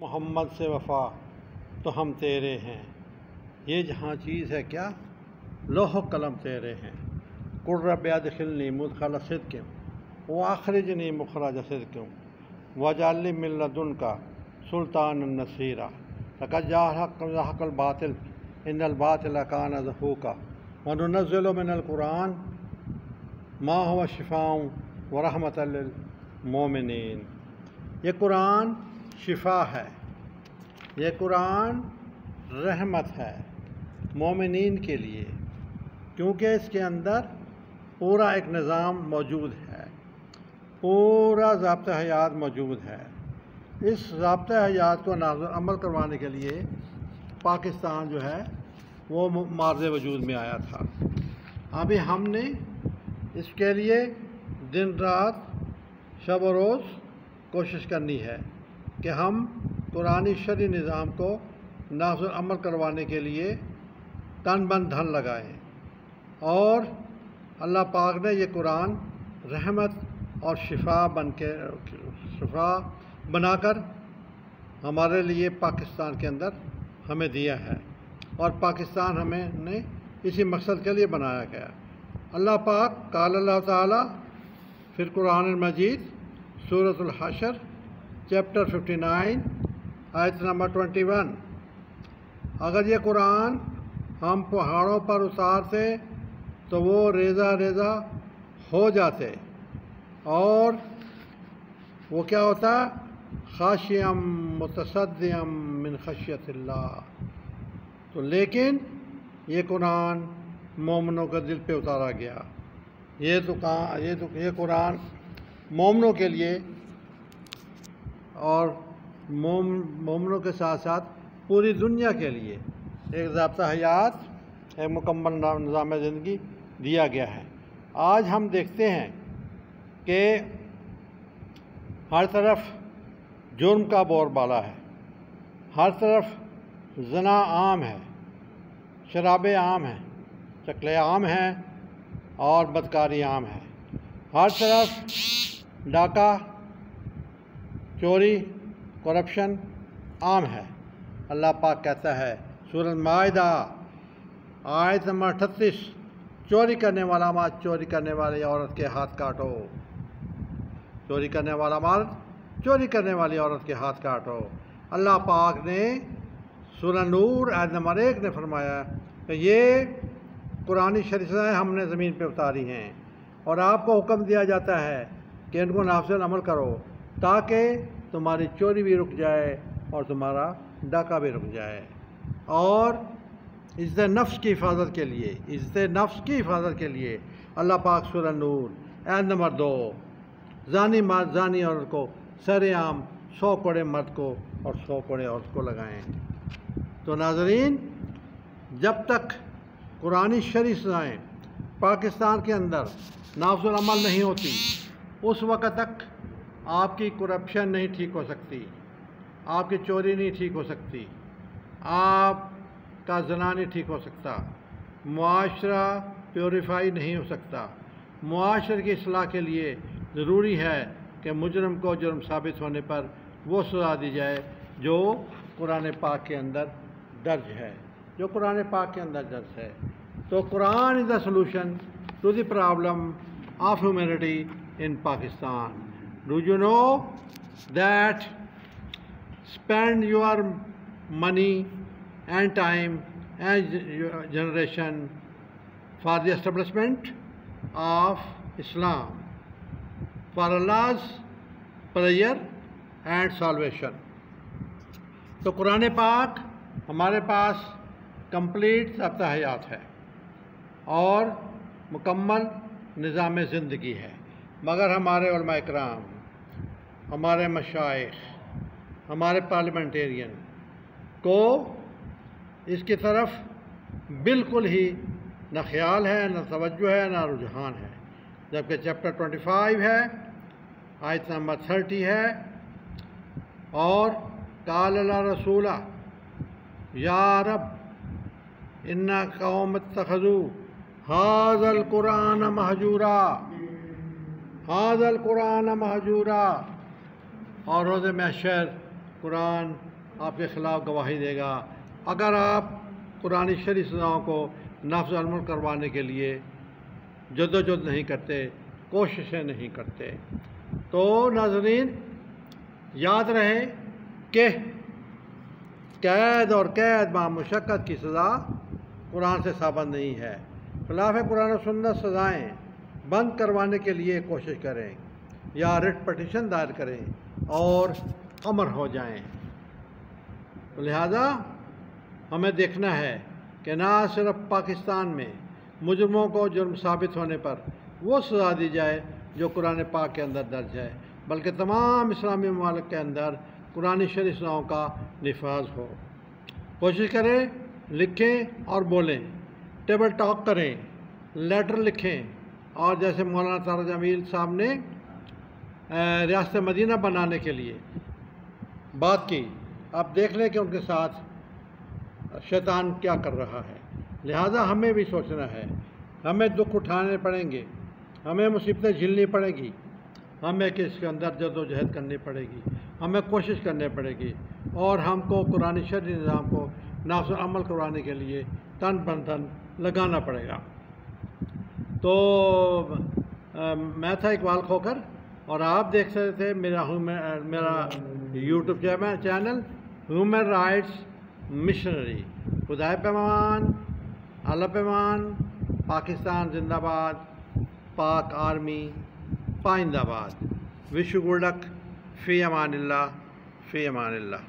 محمد سے وفا تو ہم تیرے ہیں، یہ جہاں چیز ہے کیا لوح و قلم تیرے ہیں۔ قل رب ادخلنی مدخل صدق واخرجنی مخرج صدق واجعل لی من لدنک سلطانا نصیرا لقد جاء الباطل ان الباطل کان زہوقا وننزل من القرآن ما هو شفاء ورحمۃ للمؤمنین۔ یہ قرآن شفا ہے، یہ قرآن رحمت ہے مومنین کے لیے، کیونکہ اس کے اندر پورا ایک نظام موجود ہے، پورا ضابطۂ حیات موجود ہے۔ اس ضابطۂ حیات کو نافذ عمل کروانے کے لیے پاکستان جو ہے وہ معرض وجود میں آیا تھا۔ ابھی ہم نے اس کے لیے دن رات شب و روز کوشش کرنی ہے کہ ہم قرآنی شرعی نظام کو نافذ عمل کروانے کے لیے تن من دھن لگائیں، اور اللہ پاک نے یہ قرآن رحمت اور شفا بنا کر ہمارے لیے پاکستان کے اندر ہمیں دیا ہے، اور پاکستان ہمیں نے اسی مقصد کے لیے بنایا گیا۔ اللہ پاک قال اللہ تعالیٰ فی القرآن المجید سورۃ الحشر چیپٹر 59 آیت نمبر 21، اگر یہ قرآن ہم پہاڑوں پر اتارتے تو وہ ریزہ ریزہ ہو جاتے، اور وہ کیا ہوتا خاشعا متصدعا من خشیت اللہ۔ تو لیکن یہ قرآن مومنوں کے دل پہ اتارا گیا، یہ قرآن مومنوں کے لیے اور مومنوں کے ساتھ ساتھ پوری دنیا کے لیے ایک ضابطہ حیات، ایک مکمل نظام زندگی دیا گیا ہے۔ آج ہم دیکھتے ہیں کہ ہر طرف جرم کا بور بالا ہے، ہر طرف زنا عام ہے، شرابیں عام ہیں، چکلے عام ہیں، اور بدکاری عام ہے، ہر طرف ڈاکہ، چوری، کرپشن عام ہے۔ اللہ پاک کہتا ہے سورۃ مائدہ آیت نمبر 38، چوری کرنے والا مرد چوری کرنے والی عورت کے ہاتھ کاٹو، چوری کرنے والا مرد چوری کرنے والی عورت کے ہاتھ کاٹو۔ اللہ پاک نے سورہ نور آیت نمبر 1 نے فرمایا کہ یہ قرآنی شریعتیں ہم نے زمین پہ اتاری ہیں، اور آپ کو حکم دیا جاتا ہے کہ ان کو نافذ عمل کرو تاکہ تمہاری چوری بھی رک جائے اور تمہارا ڈاکہ بھی رک جائے۔ اور عزت نفس کی حفاظت کے لیے، عزت نفس کی حفاظت کے لیے اللہ پاک سورہ نور آیت نمبر 2، زانی مرد زانی عورت کو سر عام 100 کوڑے مرد کو اور 100 کوڑے عورت کو لگائیں۔ تو ناظرین، جب تک قرآنی شرعی سزائیں پاکستان کے اندر نافذ العمل نہیں ہوتی، اس وقت تک آپ کی کرپشن نہیں ٹھیک ہو سکتی، آپ کی چوری نہیں ٹھیک ہو سکتی، آپ کا زنا نہیں ٹھیک ہو سکتا، معاشرہ پیوریفائی نہیں ہو سکتا۔ معاشرے کی اصلاح کے لیے ضروری ہے کہ مجرم کو جرم ثابت ہونے پر وہ سزا دی جائے جو قرآن پاک کے اندر درج ہے، جو قرآن پاک کے اندر درج ہے۔ تو قرآن is the solution to the problem of humanity in Pakistan. Do you know that spend your money and time and your generation for the establishment of Islam, for Allah's prayer and salvation. تو قرآن پاک ہمارے پاس complete ضابطہ حیات ہے اور مکمل نظام زندگی ہے، مگر ہمارے علماء اکرام، ہمارے مشائخ، ہمارے پارلیمنٹیرین کو اس کی طرف بالکل ہی نہ خیال ہے، نہ توجہ ہے، نہ رجحان ہے۔ جبکہ چیپٹر 25 ہے، آیت نمبر 30 ہے، اور قال اللہ رسول یا رب ان قوم اتخذوا ھذا القرآن مہجورا، ھذا القرآن مہجورا، اور روز محشر قرآن آپ کے خلاف گواہی دے گا اگر آپ قرآن شرعی سزاؤں کو نافذ عمل کروانے کے لیے جدوجہد نہیں کرتے، کوششیں نہیں کرتے۔ تو ناظرین یاد رہے کہ قید اور قید با مشقت کی سزا قرآن سے ثابت نہیں ہے۔ خلاف قرآن و سنت سزائیں بند کروانے کے لیے کوشش کریں یا ریٹ پٹیشن دائر کریں اور امر ہو جائیں۔ لہذا ہمیں دیکھنا ہے کہ نہ صرف پاکستان میں مجرموں کو جرم ثابت ہونے پر وہ سزا دی جائے جو قرآن پاک کے اندر درج ہے، بلکہ تمام اسلامی ممالک کے اندر قرآن شرعی سزاؤں کا نفاذ ہو۔ کوشش کریں، لکھیں اور بولیں، ٹیبل ٹاک کریں، لیٹر لکھیں، اور جیسے مولانا طارق جمیل صاحب نے ریاست مدینہ بنانے کے لیے بات کی، اب دیکھ لیں کہ ان کے ساتھ شیطان کیا کر رہا ہے۔ لہذا ہمیں بھی سوچنا ہے، ہمیں دکھ اٹھانے پڑیں گے، ہمیں مصیبتیں جھیلنی پڑیں گی، ہمیں اس کے اندر جد و جہد کرنی پڑے گی، ہمیں کوشش کرنی پڑے گی، اور ہم کو قرآن شرعی نظام کو نافذ عمل کروانے کے لیے تن بن دھن لگانا پڑے گا۔ تو میں تھا اقبال کھوکھر اور آپ دیکھ سکتے تھے میرا YouTube channel human rights missionary. خدائے پیمان، اللہ پیمان، پاکستان زندہ باد، پاک آرمی پائندہ باد۔ وش یو گڈ لک، فی امان اللہ، فی امان اللہ۔